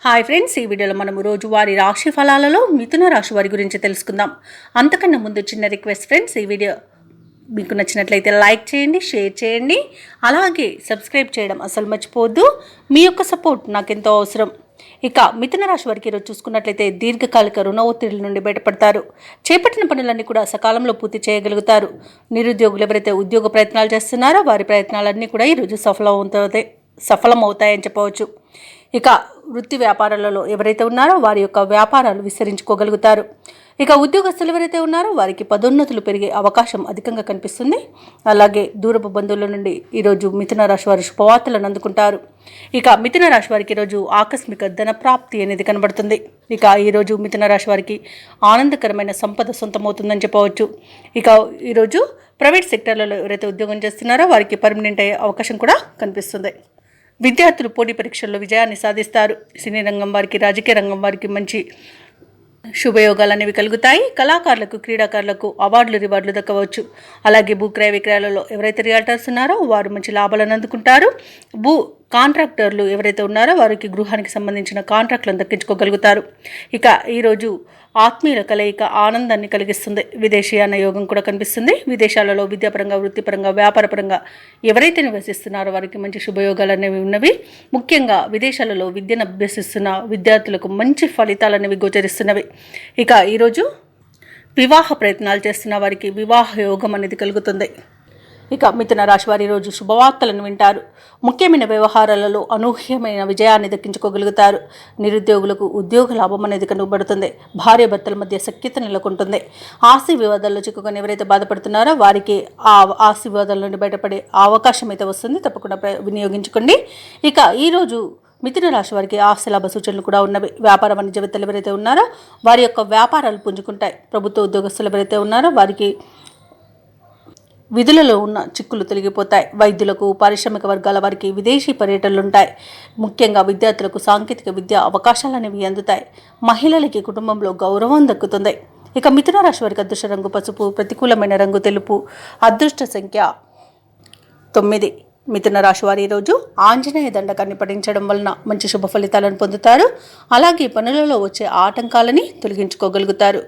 Hi friends, ఈ వీడియోలో మనము రోజువారీ రాశి ఫలాలలో మిథున రాశి వారి గురించి తెలుసుకుందాం. అంతకన్నా ముందు చిన్న రిక్వెస్ట్ ఫ్రెండ్స్, ఈ వీడియో మీకు నచ్చినట్లయితే లైక్ చేయండి, షేర్ చేయండి, అలాగే సబ్స్క్రైబ్ చేయడం అసలు మర్చిపోవద్దు. మీ యొక్క సపోర్ట్ నాకెంతో అవసరం. ఇక మిథున రాశి వారికి ఈరోజు చూసుకున్నట్లయితే దీర్ఘకాలిక రుణ ఒత్తిడి నుండి బయటపడతారు. చేపట్టిన పనులన్నీ కూడా సకాలంలో పూర్తి చేయగలుగుతారు. నిరుద్యోగులు ఎవరైతే ఉద్యోగ ప్రయత్నాలు చేస్తున్నారో వారి ప్రయత్నాలన్నీ కూడా ఈరోజు సఫలమవుతాయని చెప్పవచ్చు. ఇక వృత్తి వ్యాపారాలలో ఎవరైతే ఉన్నారో వారి యొక్క వ్యాపారాలు విస్తరించుకోగలుగుతారు. ఇక ఉద్యోగస్తులు ఎవరైతే ఉన్నారో వారికి పదోన్నతులు పెరిగే అవకాశం అధికంగా కనిపిస్తుంది. అలాగే దూరపు బంధువుల నుండి ఈరోజు మిథున రాశి వారు శుభవార్తలను అందుకుంటారు. ఇక మిథున రాశి వారికి ఈరోజు ఆకస్మిక ధన ప్రాప్తి అనేది కనబడుతుంది. ఇక ఈరోజు మిథున రాశి వారికి ఆనందకరమైన సంపద సొంతమవుతుందని చెప్పవచ్చు. ఇక ఈరోజు ప్రైవేట్ సెక్టర్లలో ఎవరైతే ఉద్యోగం చేస్తున్నారో వారికి పర్మనెంట్ అయ్యే అవకాశం కూడా కనిపిస్తుంది. విద్యార్థులు పోటీ పరీక్షల్లో విజయాన్ని సాధిస్తారు. సినీ రంగం వారికి, రాజకీయ రంగం వారికి మంచి శుభయోగాలు అనేవి కలుగుతాయి. కళాకారులకు, క్రీడాకారులకు అవార్డులు, రివార్డులు దక్కవచ్చు. అలాగే భూక్రయ విక్రయాలలో ఎవరైతే రియాల్టర్స్ ఉన్నారో వారు మంచి లాభాలను అందుకుంటారు. కాంట్రాక్టర్లు ఎవరైతే ఉన్నారో వారికి గృహానికి సంబంధించిన కాంట్రాక్టులను దక్కించుకోగలుగుతారు. ఇక ఈరోజు ఆత్మీయుల కలయిక ఆనందాన్ని కలిగిస్తుంది. విదేశీయాన యోగం కూడా కనిపిస్తుంది. విదేశాలలో విద్యాపరంగా, వృత్తిపరంగా, వ్యాపారపరంగా ఎవరైతే నివసిస్తున్నారో వారికి మంచి శుభయోగాలు అనేవి ఉన్నవి. ముఖ్యంగా విదేశాలలో విద్యను అభ్యసిస్తున్న విద్యార్థులకు మంచి ఫలితాలు అనేవి గోచరిస్తున్నవి. ఇక ఈరోజు వివాహ ప్రయత్నాలు చేస్తున్న వారికి వివాహ యోగం అనేది కలుగుతుంది. ఇక మిథున రాశి వారి రోజు శుభవార్తలను వింటారు. ముఖ్యమైన వ్యవహారాలలో అనూహ్యమైన విజయాన్ని దక్కించుకోగలుగుతారు. నిరుద్యోగులకు ఉద్యోగ లాభం అనేది కనుగొబడుతుంది. భార్యాభర్తల మధ్య సఖ్యత నెలకొంటుంది. ఆస్తి వివాదాల్లో చిక్కుకొని ఎవరైతే బాధపడుతున్నారో వారికి ఆ ఆస్తి వివాదాల నుండి బయటపడే అవకాశం అయితే వస్తుంది. తప్పకుండా వినియోగించుకోండి. ఇక ఈరోజు మిథున రాశి వారికి ఆస్తి లాభ సూచనలు కూడా ఉన్నవి. వ్యాపార వాణిజ్యవేత్తలు ఎవరైతే ఉన్నారో వారి యొక్క వ్యాపారాలు పుంజుకుంటాయి. ప్రభుత్వ ఉద్యోగస్తులు ఎవరైతే ఉన్నారో వారికి విధులలో ఉన్న చిక్కులు తొలగిపోతాయి. వైద్యులకు, పారిశ్రామిక వర్గాల వారికి విదేశీ పర్యటనలు ఉంటాయి. ముఖ్యంగా విద్యార్థులకు సాంకేతిక విద్య అవకాశాలు అనేవి అందుతాయి. మహిళలకి కుటుంబంలో గౌరవం దక్కుతుంది. ఇక మిథున రాశి వారికి అదృష్ట రంగు పసుపు, ప్రతికూలమైన రంగు తెలుపు, అదృష్ట సంఖ్య 9. మిథున రాశి వారి ఈరోజు ఆంజనేయ దండకాన్ని పఠించడం వలన మంచి శుభ ఫలితాలను పొందుతారు. అలాగే పనులలో వచ్చే ఆటంకాలని తొలగించుకోగలుగుతారు.